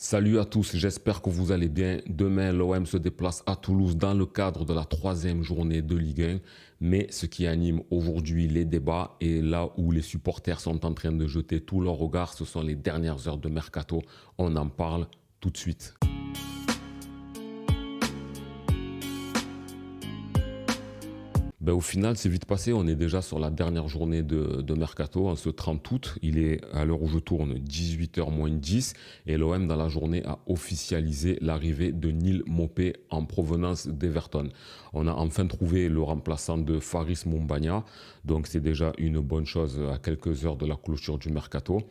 Salut à tous, j'espère que vous allez bien. Demain, l'OM se déplace à Toulouse dans le cadre de la troisième journée de Ligue 1. Mais ce qui anime aujourd'hui les débats et là où les supporters sont en train de jeter tout leur regard, ce sont les dernières heures de mercato. On en parle tout de suite. Au final, c'est vite passé. On est déjà sur la dernière journée de Mercato, en ce 30 août. Il est, à l'heure où je tourne, 18h moins 10. Et l'OM, dans la journée, a officialisé l'arrivée de Neil Maupay en provenance d'Everton. On a enfin trouvé le remplaçant de Faris Moumbagna. Donc, c'est déjà une bonne chose à quelques heures de la clôture du Mercato.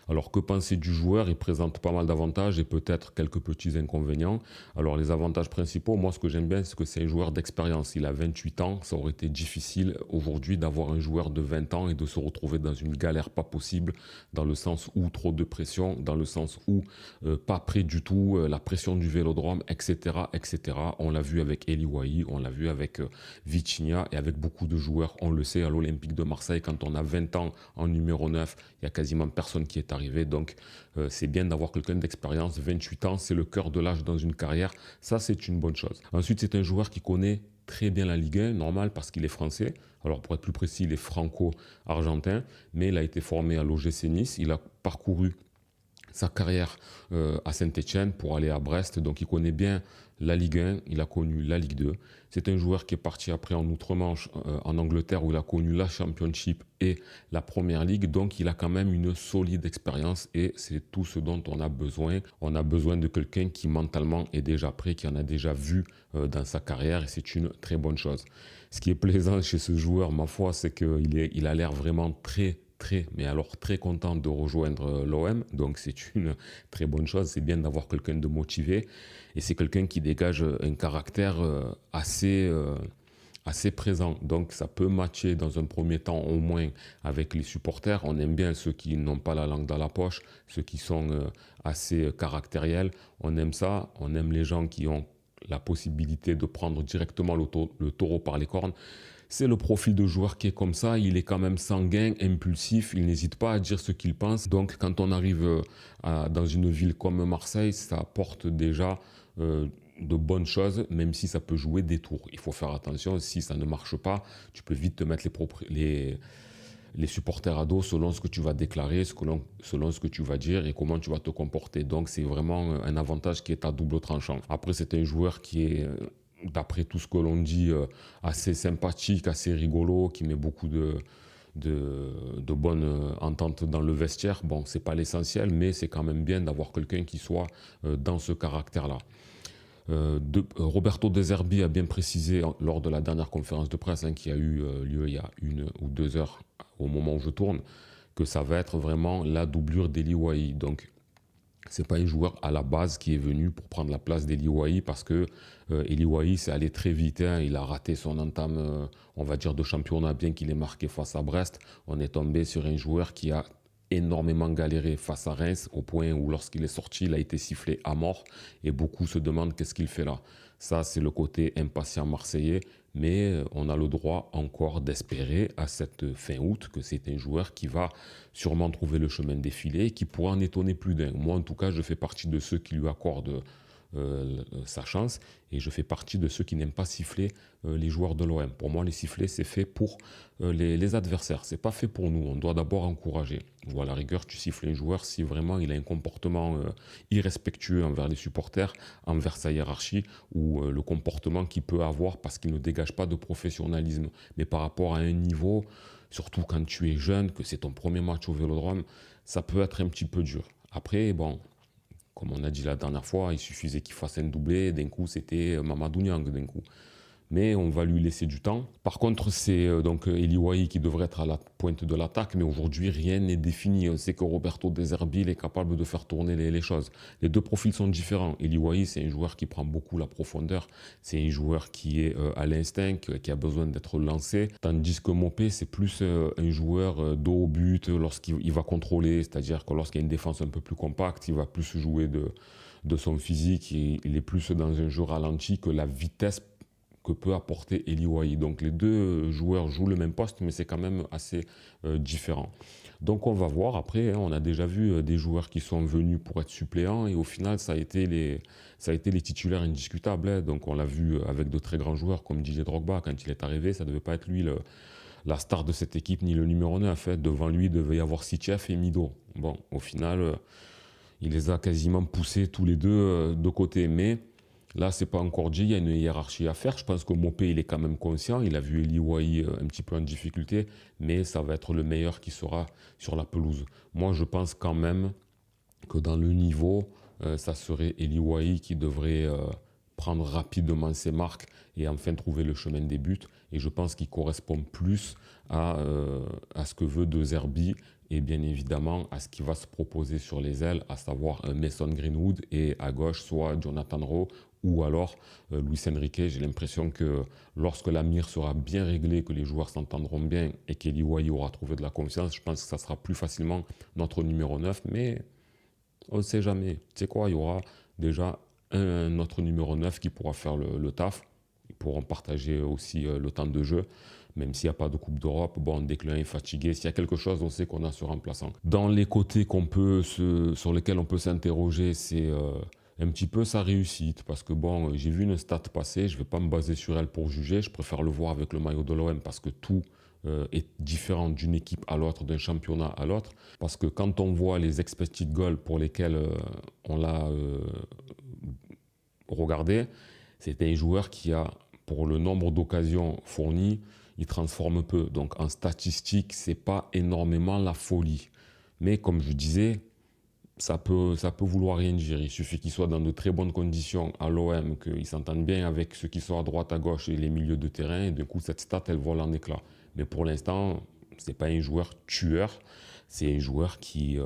Alors, que penser du joueur? Il présente pas mal d'avantages et peut-être quelques petits inconvénients. Alors, les avantages principaux, moi, ce que j'aime bien, c'est que c'est un joueur d'expérience. Il a 28 ans. Ça aurait été difficile aujourd'hui d'avoir un joueur de 20 ans et de se retrouver dans une galère pas possible, dans le sens où trop de pression, dans le sens où pas prêt du tout, la pression du vélodrome, etc., etc. On l'a vu avec Eli Wahi, on l'a vu avec Vitinha et avec beaucoup de joueurs. On le sait à l'Olympique de Marseille, quand on a 20 ans en numéro 9, il y a quasiment personne qui est arrivé. Donc c'est bien d'avoir quelqu'un d'expérience. 28 ans, c'est le cœur de l'âge dans une carrière. Ça, c'est une bonne chose. Ensuite, c'est un joueur qui connaît très bien la Ligue 1, normal parce qu'il est français. Alors pour être plus précis, il est franco-argentin, mais il a été formé à l'OGC Nice. Il a parcouru sa carrière à Saint-Etienne pour aller à Brest. Donc il connaît bien la Ligue 1, il a connu la Ligue 2. C'est un joueur qui est parti après en Outre-Manche en Angleterre où il a connu la Championship et la Première Ligue. Donc il a quand même une solide expérience et c'est tout ce dont on a besoin. On a besoin de quelqu'un qui mentalement est déjà prêt, qui en a déjà vu dans sa carrière et c'est une très bonne chose. Ce qui est plaisant chez ce joueur, ma foi, c'est qu'il a l'air vraiment mais alors très content de rejoindre l'OM. Donc c'est une très bonne chose. C'est bien d'avoir quelqu'un de motivé. Et c'est quelqu'un qui dégage un caractère assez présent. Donc ça peut matcher dans un premier temps au moins avec les supporters. On aime bien ceux qui n'ont pas la langue dans la poche, ceux qui sont assez caractériels. On aime ça. On aime les gens qui ont la possibilité de prendre directement le taureau par les cornes. C'est le profil de joueur qui est comme ça, il est quand même sanguin, impulsif, il n'hésite pas à dire ce qu'il pense. Donc quand on arrive dans une ville comme Marseille, ça apporte déjà de bonnes choses, même si ça peut jouer des tours. Il faut faire attention, si ça ne marche pas, tu peux vite te mettre les supporters à dos selon ce que tu vas déclarer, selon ce que tu vas dire et comment tu vas te comporter. Donc c'est vraiment un avantage qui est à double tranchant. Après, c'est un joueur qui est d'après tout ce que l'on dit, assez sympathique, assez rigolo, qui met beaucoup de bonnes ententes dans le vestiaire. Bon, c'est pas l'essentiel, mais c'est quand même bien d'avoir quelqu'un qui soit dans ce caractère-là. Roberto De Zerbi a bien précisé lors de la dernière conférence de presse qui a eu lieu il y a 1 ou 2 heures au moment où je tourne, que ça va être vraiment la doublure d'Eli Wahi. Donc c'est pas un joueur à la base qui est venu pour prendre la place d'Eli Wahi parce que Eli Wahi c'est allé très vite. Il a raté son entame, on va dire, de championnat, bien qu'il ait marqué face à Brest. On est tombé sur un joueur qui a énormément galéré face à Reims au point où lorsqu'il est sorti, il a été sifflé à mort et beaucoup se demandent qu'est-ce qu'il fait là. Ça, c'est le côté impatient marseillais, mais on a le droit encore d'espérer à cette fin août que c'est un joueur qui va sûrement trouver le chemin défilé et qui pourra en étonner plus d'un. Moi, en tout cas, je fais partie de ceux qui lui accordent sa chance et je fais partie de ceux qui n'aiment pas siffler les joueurs de l'OM. Pour moi, les sifflets, c'est fait pour les adversaires, c'est pas fait pour nous. On doit d'abord encourager. Ou à la rigueur, tu siffles un joueur si vraiment il a un comportement irrespectueux envers les supporters, envers sa hiérarchie ou le comportement qu'il peut avoir parce qu'il ne dégage pas de professionnalisme. Mais par rapport à un niveau, surtout quand tu es jeune, que c'est ton premier match au Vélodrome, ça peut être un petit peu dur. Après, bon, comme on a dit la dernière fois, il suffisait qu'il fasse un doublé, d'un coup c'était Mamadou Niang, d'un coup. Mais on va lui laisser du temps. Par contre, c'est donc Eli Wahi qui devrait être à la pointe de l'attaque, mais aujourd'hui rien n'est défini. On sait que Roberto De Zerbi est capable de faire tourner les choses. Les deux profils sont différents. Eli Wahi, c'est un joueur qui prend beaucoup la profondeur, c'est un joueur qui est à l'instinct, qui a besoin d'être lancé, tandis que Maupay, c'est plus un joueur dos au but lorsqu'il va contrôler, c'est-à-dire que lorsqu'il y a une défense un peu plus compacte, il va plus jouer de son physique, il est plus dans un jeu ralenti que la vitesse que peut apporter Eli Wahi. Donc les deux joueurs jouent le même poste, mais c'est quand même assez différent. Donc on va voir après, hein, on a déjà vu des joueurs qui sont venus pour être suppléants et au final ça a été les titulaires indiscutables, hein. Donc on l'a vu avec de très grands joueurs comme Didier Drogba, quand il est arrivé, ça ne devait pas être lui la star de cette équipe ni le numéro 9. Hein. Devant lui, il devait y avoir Sitchef et Mido. Bon, au final, il les a quasiment poussés tous les deux de côté, mais là, c'est pas encore dit, il y a une hiérarchie à faire. Je pense que Mopé, il est quand même conscient. Il a vu Eli Wahi un petit peu en difficulté, mais ça va être le meilleur qui sera sur la pelouse. Moi, je pense quand même que dans le niveau, ça serait Eli Wahi qui devrait prendre rapidement ses marques et enfin trouver le chemin des buts. Et je pense qu'il correspond plus à ce que veut De Zerbi et bien évidemment à ce qui va se proposer sur les ailes, à savoir Mason Greenwood et à gauche soit Jonathan Rowe ou alors Luis Enrique. J'ai l'impression que lorsque la mire sera bien réglée, que les joueurs s'entendront bien et qu'Eli Wahi aura trouvé de la confiance, je pense que ça sera plus facilement notre numéro 9, mais on ne sait jamais. Tu sais quoi, il y aura déjà un autre numéro 9 qui pourra faire le taf. Ils pourront partager aussi le temps de jeu. Même s'il n'y a pas de Coupe d'Europe, bon, dès que l'un est fatigué, s'il y a quelque chose, on sait qu'on a ce remplaçant. Dans les côtés sur lesquels on peut s'interroger, c'est un petit peu sa réussite. Parce que bon, j'ai vu une stat passer, je ne vais pas me baser sur elle pour juger, je préfère le voir avec le maillot de l'OM parce que tout est différent d'une équipe à l'autre, d'un championnat à l'autre. Parce que quand on voit les expected goals pour lesquels on l'a regardé, c'était un joueur qui a, pour le nombre d'occasions fournies, il transforme peu. Donc en statistique, c'est pas énormément la folie. Mais comme je disais, ça peut vouloir rien dire. Il suffit qu'il soit dans de très bonnes conditions à l'OM, qu'il s'entende bien avec ceux qui sont à droite, à gauche et les milieux de terrain. Et du coup, cette stat, elle vole en éclats. Mais pour l'instant, ce n'est pas un joueur tueur. C'est un joueur qui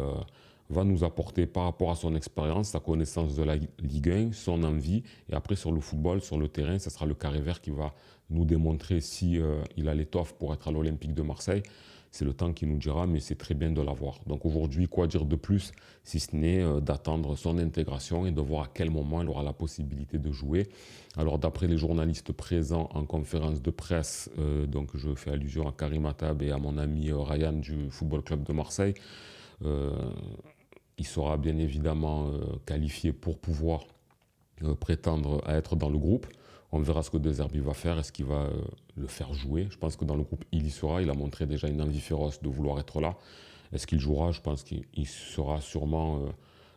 va nous apporter par rapport à son expérience, sa connaissance de la Ligue 1, son envie. Et après, sur le football, sur le terrain, ce sera le carré vert qui va nous démontrer si il a l'étoffe pour être à l'Olympique de Marseille. C'est le temps qui nous dira, mais c'est très bien de l'avoir. Donc aujourd'hui, quoi dire de plus, si ce n'est d'attendre son intégration et de voir à quel moment il aura la possibilité de jouer. Alors d'après les journalistes présents en conférence de presse, donc je fais allusion à Karim Attab et à mon ami Ryan du Football Club de Marseille, il sera bien évidemment qualifié pour pouvoir prétendre à être dans le groupe. On verra ce que De Zerbi va faire. Est-ce qu'il va le faire jouer? Je pense que dans le groupe, il y sera. Il a montré déjà une envie féroce de vouloir être là. Est-ce qu'il jouera? Je pense qu'il sera sûrement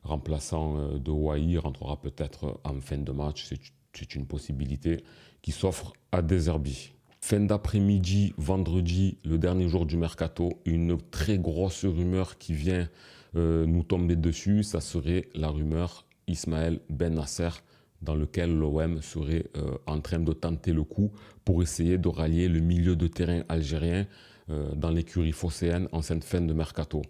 remplaçant de Wahi. Il rentrera peut-être en fin de match. C'est une possibilité qui s'offre à De Zerbi. Fin d'après-midi, vendredi, le dernier jour du mercato, une très grosse rumeur qui vient nous tomber dessus. Ça serait la rumeur Ismaël Ben Nasser, dans lequel l'OM serait en train de tenter le coup pour essayer de rallier le milieu de terrain algérien dans l'écurie phocéenne en cette fin de mercato.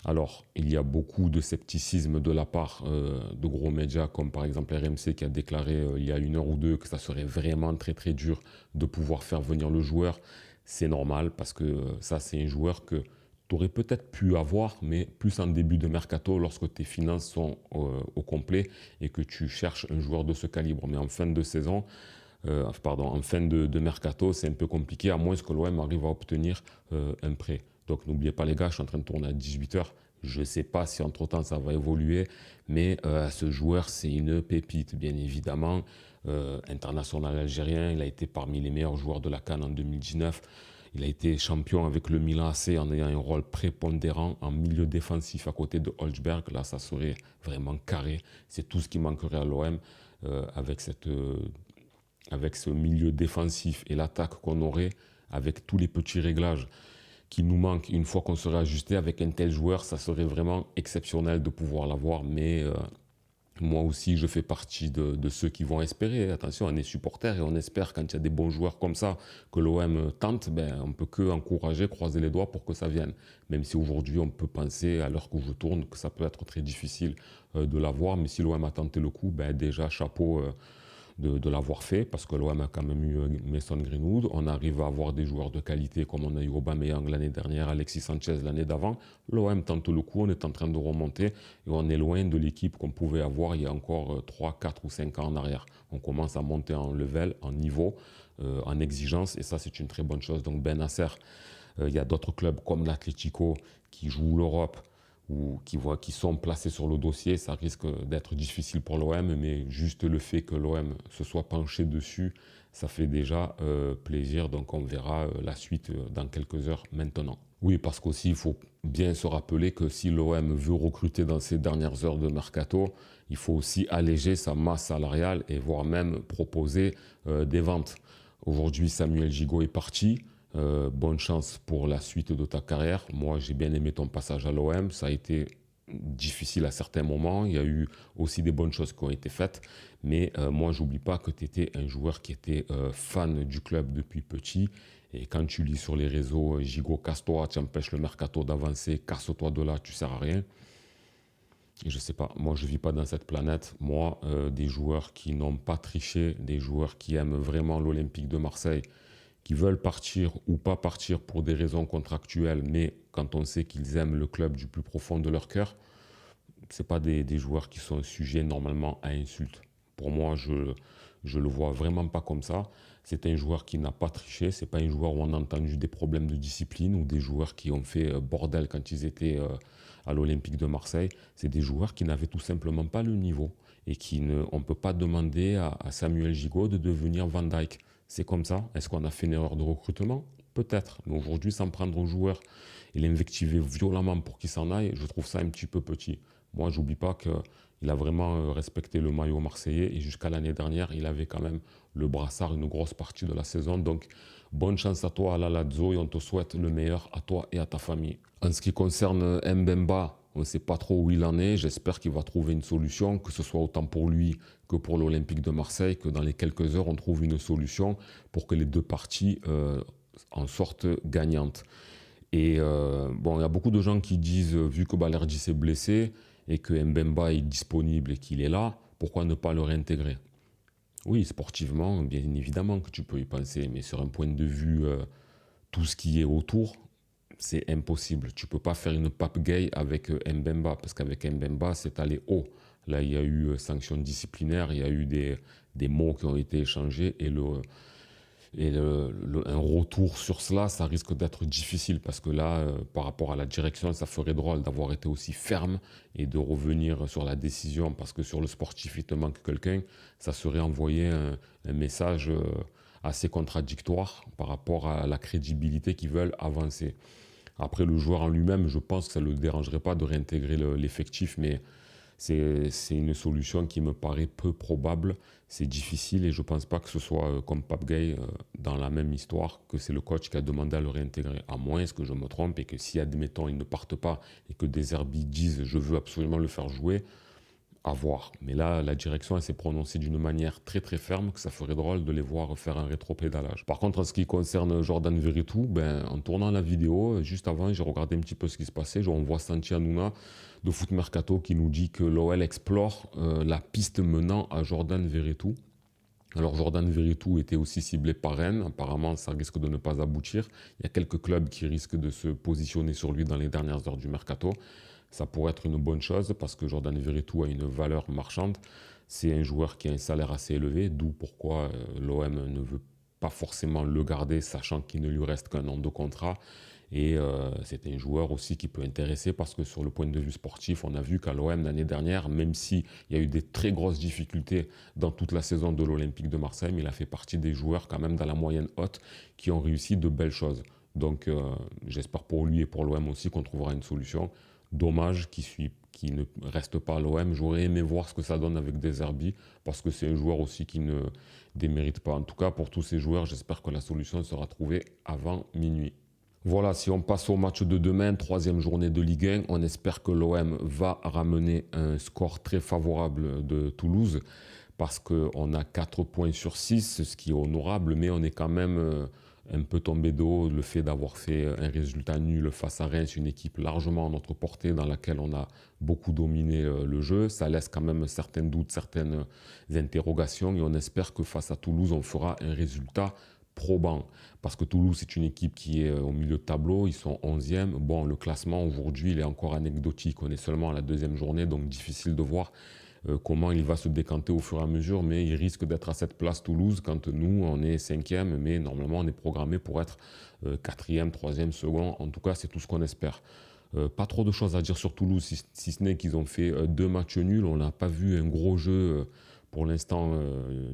Alors, il y a beaucoup de scepticisme de la part de gros médias comme par exemple RMC qui a déclaré il y a une heure ou deux que ça serait vraiment très très dur de pouvoir faire venir le joueur. C'est normal parce que ça c'est un joueur que tu aurais peut-être pu avoir, mais plus en début de mercato, lorsque tes finances sont au complet et que tu cherches un joueur de ce calibre. Mais en fin de saison, en fin de mercato, c'est un peu compliqué, à moins que l'OM arrive à obtenir un prêt. Donc n'oubliez pas les gars, je suis en train de tourner à 18 h. Je ne sais pas si entre-temps ça va évoluer, mais ce joueur, c'est une pépite, bien évidemment. International algérien, il a été parmi les meilleurs joueurs de la CAN en 2019. Il a été champion avec le Milan AC en ayant un rôle prépondérant en milieu défensif à côté de Holzberg. Là, ça serait vraiment carré. C'est tout ce qui manquerait à l'OM avec ce milieu défensif et l'attaque qu'on aurait avec tous les petits réglages qui nous manquent une fois qu'on serait ajusté avec un tel joueur. Ça serait vraiment exceptionnel de pouvoir l'avoir, mais moi aussi, je fais partie de ceux qui vont espérer. Attention, on est supporter et on espère quand il y a des bons joueurs comme ça que l'OM tente, on ne peut que encourager, croiser les doigts pour que ça vienne. Même si aujourd'hui, on peut penser, à l'heure où je tourne, que ça peut être très difficile de l'avoir. Mais si l'OM a tenté le coup, déjà chapeau de l'avoir fait, parce que l'OM a quand même eu Mason Greenwood. On arrive à avoir des joueurs de qualité comme on a eu Aubameyang l'année dernière, Alexis Sanchez l'année d'avant. L'OM tente le coup, on est en train de remonter et on est loin de l'équipe qu'on pouvait avoir il y a encore 3, 4 ou 5 ans en arrière. On commence à monter en level, en niveau, en exigence, et ça c'est une très bonne chose. Donc Bennacer, il y a d'autres clubs comme l'Atlético qui jouent l'Europe, ou qui sont placés sur le dossier, ça risque d'être difficile pour l'OM, mais juste le fait que l'OM se soit penché dessus, ça fait déjà plaisir. Donc on verra la suite dans quelques heures maintenant. Oui, parce qu'aussi il faut bien se rappeler que si l'OM veut recruter dans ces dernières heures de mercato, il faut aussi alléger sa masse salariale et voire même proposer des ventes. Aujourd'hui, Samuel Gigot est parti. Bonne chance pour la suite de ta carrière. Moi, j'ai bien aimé ton passage à l'OM. Ça a été difficile à certains moments. Il y a eu aussi des bonnes choses qui ont été faites. Mais moi, j'oublie pas que tu étais un joueur qui était fan du club depuis petit. Et quand tu lis sur les réseaux, Gigot, casse-toi, tu empêches le mercato d'avancer, casse-toi de là, tu sers à rien. Je sais pas, moi je vis pas dans cette planète. Moi, des joueurs qui n'ont pas triché, des joueurs qui aiment vraiment l'Olympique de Marseille, qui veulent partir ou pas partir pour des raisons contractuelles, mais quand on sait qu'ils aiment le club du plus profond de leur cœur, c'est pas des joueurs qui sont sujets normalement à insultes. Pour moi, je le vois vraiment pas comme ça. C'est un joueur qui n'a pas triché. C'est pas un joueur où on a entendu des problèmes de discipline ou des joueurs qui ont fait bordel quand ils étaient à l'Olympique de Marseille. C'est des joueurs qui n'avaient tout simplement pas le niveau et on ne peut pas demander à Samuel Gigot de devenir Van Dijk. C'est comme ça. Est-ce qu'on a fait une erreur de recrutement? Peut-être. Mais aujourd'hui, s'en prendre au joueur et l'invectiver violemment pour qu'il s'en aille, je trouve ça un petit peu petit. Moi, j'oublie pas qu'il a vraiment respecté le maillot marseillais et jusqu'à l'année dernière, il avait quand même le brassard une grosse partie de la saison. Donc, bonne chance à toi à la Lazio et on te souhaite le meilleur à toi et à ta famille. En ce qui concerne Mbemba, on ne sait pas trop où il en est. J'espère qu'il va trouver une solution, que ce soit autant pour lui que pour l'Olympique de Marseille, que dans les quelques heures, on trouve une solution pour que les deux parties en sortent gagnantes. Et bon, il y a beaucoup de gens qui disent, vu que Balerdi s'est blessé et que Mbemba est disponible et qu'il est là, pourquoi ne pas le réintégrer? Oui, sportivement, bien évidemment que tu peux y penser, mais sur un point de vue, tout ce qui est autour, c'est impossible. Tu ne peux pas faire une pape gay avec Mbemba, parce qu'avec Mbemba, c'est allé haut. Là, il y a eu sanction disciplinaire, il y a eu des mots qui ont été échangés, et un retour sur cela, ça risque d'être difficile, parce que là, par rapport à la direction, ça ferait drôle d'avoir été aussi ferme et de revenir sur la décision, parce que sur le sportif, il te manque quelqu'un, ça serait envoyer un message assez contradictoire par rapport à la crédibilité qu'ils veulent avancer. Après, le joueur en lui-même, je pense que ça ne le dérangerait pas de réintégrer l'effectif, mais c'est une solution qui me paraît peu probable. C'est difficile et je ne pense pas que ce soit comme Pape Gueye dans la même histoire, que c'est le coach qui a demandé à le réintégrer. À moins que je me trompe et que si, admettons, il ne parte pas et que des Zerbi disent « je veux absolument le faire jouer », à voir. Mais là, la direction s'est prononcée d'une manière très très ferme que ça ferait drôle de les voir faire un rétropédalage. Par contre, en ce qui concerne Jordan Veretout, en tournant la vidéo, juste avant, j'ai regardé un petit peu ce qui se passait. On voit Santi Hanouna de Foot Mercato qui nous dit que l'OL explore la piste menant à Jordan Veretout. Alors Jordan Veretout était aussi ciblé par Rennes. Apparemment, ça risque de ne pas aboutir. Il y a quelques clubs qui risquent de se positionner sur lui dans les dernières heures du mercato. Ça pourrait être une bonne chose parce que Jordan Veretout a une valeur marchande. C'est un joueur qui a un salaire assez élevé, d'où pourquoi l'OM ne veut pas forcément le garder, sachant qu'il ne lui reste qu'un an de contrat. Et c'est un joueur aussi qui peut intéresser parce que sur le point de vue sportif, on a vu qu'à l'OM l'année dernière, même s'il y a eu des très grosses difficultés dans toute la saison de l'Olympique de Marseille, mais il a fait partie des joueurs quand même dans la moyenne haute qui ont réussi de belles choses. Donc j'espère pour lui et pour l'OM aussi qu'on trouvera une solution. Dommage qu'il ne reste pas à l'OM. J'aurais aimé voir ce que ça donne avec De Zerbi parce que c'est un joueur aussi qui ne démérite pas. En tout cas, pour tous ces joueurs, j'espère que la solution sera trouvée avant minuit. Voilà, si on passe au match de demain, troisième journée de Ligue 1, on espère que l'OM va ramener un score très favorable de Toulouse parce qu'on a 4 points sur 6, ce qui est honorable, mais on est quand même un peu tombé de haut le fait d'avoir fait un résultat nul face à Reims, une équipe largement à notre portée dans laquelle on a beaucoup dominé le jeu. Ça laisse quand même certains doutes, certaines interrogations et on espère que face à Toulouse, on fera un résultat probant. Parce que Toulouse, c'est une équipe qui est au milieu de tableau, ils sont 11e. Bon, le classement aujourd'hui, il est encore anecdotique, on est seulement à la deuxième journée, donc difficile de voir comment il va se décanter au fur et à mesure, mais il risque d'être à cette place Toulouse quand nous, on est 5e, mais normalement, on est programmé pour être 4e, 3e, second. En tout cas, c'est tout ce qu'on espère. Pas trop de choses à dire sur Toulouse, si ce n'est qu'ils ont fait 2 matchs nuls. On n'a pas vu un gros jeu pour l'instant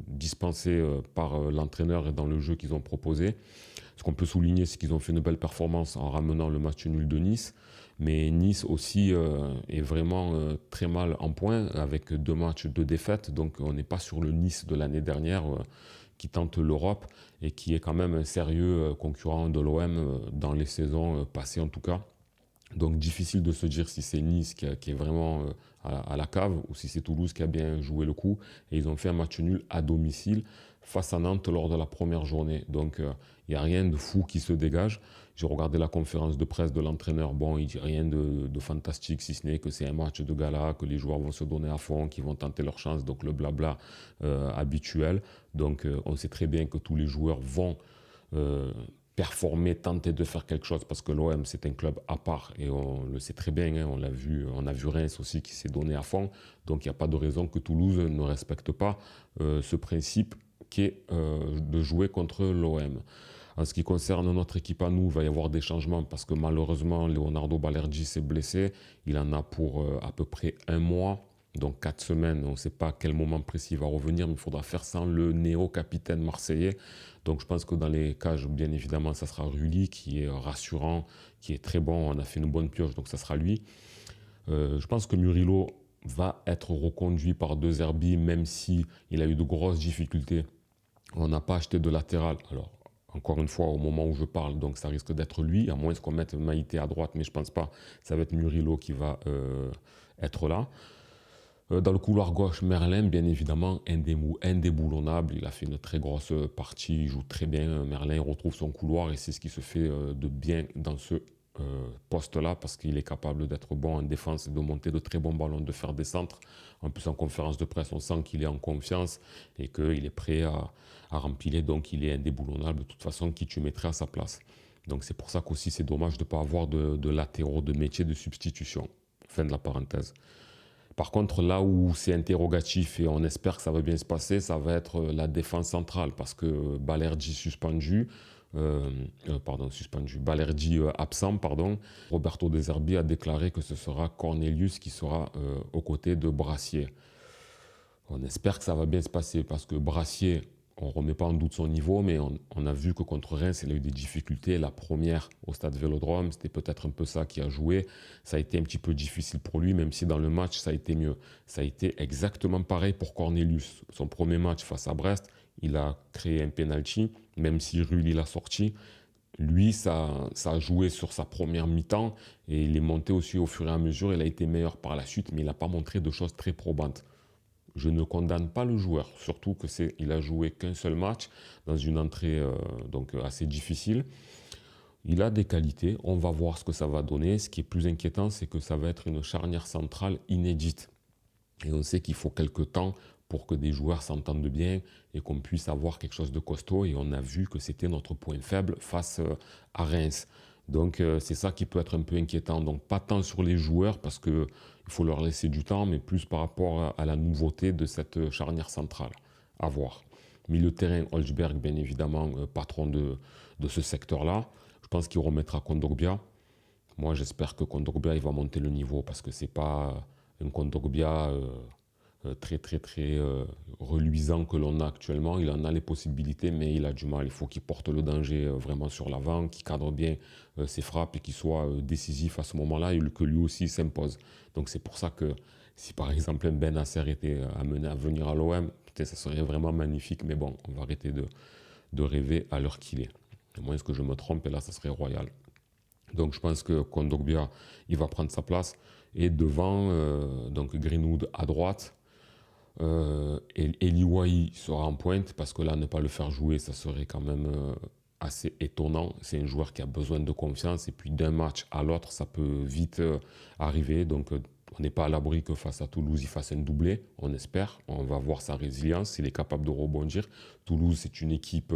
dispensé par l'entraîneur et dans le jeu qu'ils ont proposé. Ce qu'on peut souligner, c'est qu'ils ont fait une belle performance en ramenant le match nul de Nice. Mais Nice aussi est vraiment très mal en point avec 2 matchs de défaite. Donc on n'est pas sur le Nice de l'année dernière qui tente l'Europe et qui est quand même un sérieux concurrent de l'OM dans les saisons passées en tout cas. Donc difficile de se dire si c'est Nice qui est vraiment à la cave ou si c'est Toulouse qui a bien joué le coup. Et ils ont fait un match nul à domicile face à Nantes lors de la première journée. Donc il n'y a rien de fou qui se dégage. J'ai regardé la conférence de presse de l'entraîneur. Bon, il dit rien de fantastique, si ce n'est que c'est un match de gala, que les joueurs vont se donner à fond, qu'ils vont tenter leur chance. Donc le blabla habituel. Donc on sait très bien que tous les joueurs vont performer, tenter de faire quelque chose parce que l'OM c'est un club à part et on le sait très bien, hein, on a vu Reims aussi qui s'est donné à fond, donc il n'y a pas de raison que Toulouse ne respecte pas ce principe qui est de jouer contre l'OM. En ce qui concerne notre équipe à nous, il va y avoir des changements parce que malheureusement Leonardo Balerdi s'est blessé, il en a pour à peu près un mois. Donc 4 semaines, on ne sait pas à quel moment précis il va revenir, mais il faudra faire sans le néo-capitaine marseillais. Donc je pense que dans les cages, bien évidemment, ça sera Rulli qui est rassurant, qui est très bon. On a fait une bonne pioche, donc ça sera lui. Je pense que Murillo va être reconduit par De Zerbi, même si il a eu de grosses difficultés. On n'a pas acheté de latéral. Alors, encore une fois, au moment où je parle, donc ça risque d'être lui, à moins qu'on mette Maïté à droite, mais je ne pense pas. Ça va être Murillo qui va être là. Dans le couloir gauche, Merlin, bien évidemment, indéboulonnable. Il a fait une très grosse partie, il joue très bien. Merlin retrouve son couloir et c'est ce qui se fait de bien dans ce poste-là parce qu'il est capable d'être bon en défense, de monter de très bons ballons, de faire des centres. En plus, en conférence de presse, on sent qu'il est en confiance et qu'il est prêt à remplir. Donc, il est indéboulonnable. De toute façon, qui tu mettrais à sa place. Donc, c'est pour ça qu'aussi, c'est dommage de ne pas avoir de latéraux, de métier de substitution. Fin de la parenthèse. Par contre, là où c'est interrogatif et on espère que ça va bien se passer, ça va être la défense centrale parce que Balerdi Balerdi absent, pardon. Roberto De Zerbi a déclaré que ce sera Cornelius qui sera aux côtés de Brassier. On espère que ça va bien se passer parce que Brassier, on ne remet pas en doute son niveau, mais on a vu que contre Reims, il a eu des difficultés. La première au stade Vélodrome, c'était peut-être un peu ça qui a joué. Ça a été un petit peu difficile pour lui, même si dans le match, ça a été mieux. Ça a été exactement pareil pour Cornelius. Son premier match face à Brest, il a créé un penalty, même si Rulli l'a sorti. Lui, ça a joué sur sa première mi-temps et il est monté aussi au fur et à mesure. Il a été meilleur par la suite, mais il n'a pas montré de choses très probantes. Je ne condamne pas le joueur, surtout qu'il a joué qu'un seul match dans une entrée donc assez difficile. Il a des qualités, on va voir ce que ça va donner. Ce qui est plus inquiétant, c'est que ça va être une charnière centrale inédite. Et on sait qu'il faut quelques temps pour que des joueurs s'entendent bien et qu'on puisse avoir quelque chose de costaud. Et on a vu que c'était notre point faible face à Reims. Donc c'est ça qui peut être un peu inquiétant. Donc pas tant sur les joueurs parce qu'il faut leur laisser du temps, mais plus par rapport à la nouveauté de cette charnière centrale. À voir. Milieu de terrain, Holzberg, bien évidemment, patron de ce secteur-là. Je pense qu'il remettra Kondogbia. Moi, j'espère que Kondogbia il va monter le niveau parce que c'est pas un Kondogbia très très très reluisant que l'on a actuellement. Il en a les possibilités, mais il a du mal. Il faut qu'il porte le danger vraiment sur l'avant, qu'il cadre bien ses frappes et qu'il soit décisif à ce moment-là et que lui aussi s'impose. Donc c'est pour ça que si par exemple un Ben Nasser était amené à venir à l'OM, peut-être ça serait vraiment magnifique, mais bon, on va arrêter de rêver à l'heure qu'il est. À moins que je me trompe, et là, ça serait royal. Donc je pense que Kondogbia, il va prendre sa place. Et devant, donc Greenwood à droite, et Eliwai sera en pointe, parce que là, ne pas le faire jouer, ça serait quand même assez étonnant. C'est un joueur qui a besoin de confiance et puis d'un match à l'autre, ça peut vite arriver. Donc, on n'est pas à l'abri que face à Toulouse, il fasse un doublé, on espère. On va voir sa résilience, il est capable de rebondir. Toulouse, c'est une équipe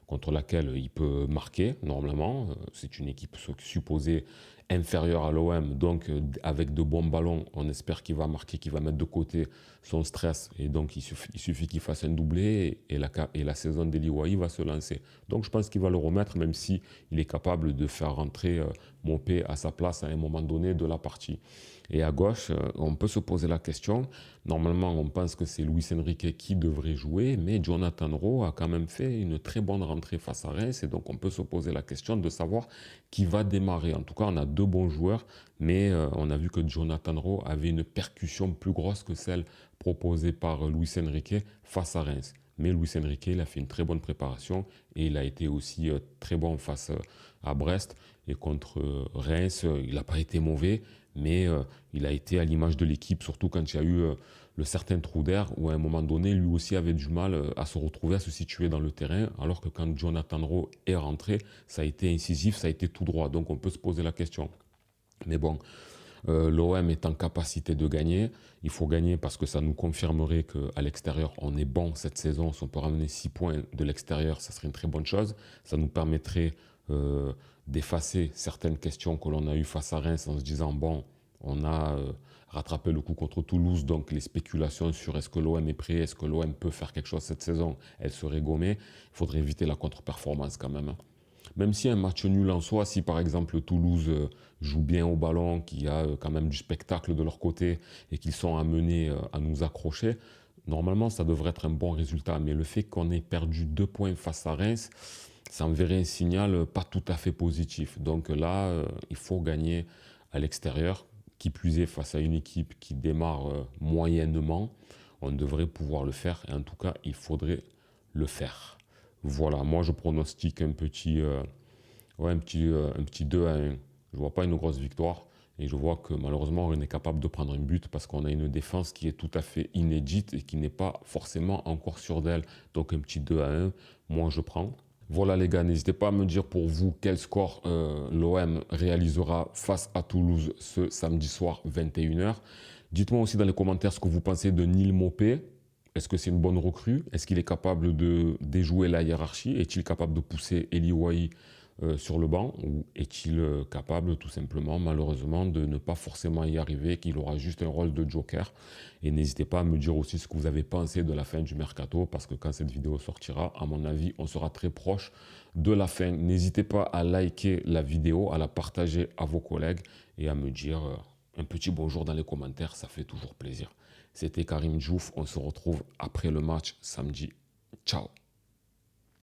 contre laquelle il peut marquer normalement. C'est une équipe supposée inférieure à l'OM, donc avec de bons ballons, on espère qu'il va marquer, qu'il va mettre de côté son stress. Et donc, il suffit qu'il fasse un doublé et la saison d'Eli Wahi va se lancer. Donc, je pense qu'il va le remettre, même si il est capable de faire rentrer Mopé à sa place à un moment donné de la partie. Et à gauche, on peut se poser la question. Normalement, on pense que c'est Luis Enrique qui devrait jouer, mais Jonathan Rowe a quand même fait une très bonne rentrée face à Reims. Et donc, on peut se poser la question de savoir qui va démarrer. En tout cas, on a deux bons joueurs, mais on a vu que Jonathan Rowe avait une percussion plus grosse que celle proposée par Luis Enrique face à Reims. Mais Luis Enrique, il a fait une très bonne préparation et il a été aussi très bon face à Brest. Et contre Reims, il n'a pas été mauvais, mais il a été à l'image de l'équipe, surtout quand il y a eu le certain trou d'air où à un moment donné, lui aussi avait du mal à se retrouver, à se situer dans le terrain, alors que quand Jonathan Rowe est rentré, ça a été incisif, ça a été tout droit. Donc on peut se poser la question. Mais bon, l'OM est en capacité de gagner. Il faut gagner parce que ça nous confirmerait qu'à l'extérieur, on est bon cette saison. Si on peut ramener 6 points de l'extérieur, ça serait une très bonne chose. Ça nous permettrait d'effacer certaines questions que l'on a eues face à Reims en se disant, bon, on a rattrapé le coup contre Toulouse, donc les spéculations sur est-ce que l'OM est prêt, est-ce que l'OM peut faire quelque chose cette saison, elles seraient gommées. Il faudrait éviter la contre-performance quand même. Même si un match nul en soi, si par exemple Toulouse joue bien au ballon, qu'il y a quand même du spectacle de leur côté et qu'ils sont amenés à nous accrocher, normalement ça devrait être un bon résultat. Mais le fait qu'on ait perdu 2 points face à Reims, ça enverrait un signal pas tout à fait positif. Donc là, il faut gagner à l'extérieur. Qui plus est, face à une équipe qui démarre moyennement, on devrait pouvoir le faire. Et en tout cas, il faudrait le faire. Voilà, moi je pronostique un petit 2-1. Je ne vois pas une grosse victoire et je vois que malheureusement on est capable de prendre un but parce qu'on a une défense qui est tout à fait inédite et qui n'est pas forcément encore sûre d'elle. Donc un petit 2-1, moi je prends. Voilà les gars, n'hésitez pas à me dire pour vous quel score l'OM réalisera face à Toulouse ce samedi soir 21h. Dites-moi aussi dans les commentaires ce que vous pensez de Neal Maupay. Est-ce que c'est une bonne recrue? Est-ce qu'il est capable de déjouer la hiérarchie? Est-il capable de pousser Eli Wahi sur le banc? Ou est-il capable tout simplement, malheureusement, de ne pas forcément y arriver, qu'il aura juste un rôle de joker? Et n'hésitez pas à me dire aussi ce que vous avez pensé de la fin du mercato, parce que quand cette vidéo sortira, à mon avis, on sera très proche de la fin. N'hésitez pas à liker la vidéo, à la partager à vos collègues et à me dire un petit bonjour dans les commentaires, ça fait toujours plaisir. C'était Karim Diouf, on se retrouve après le match samedi. Ciao.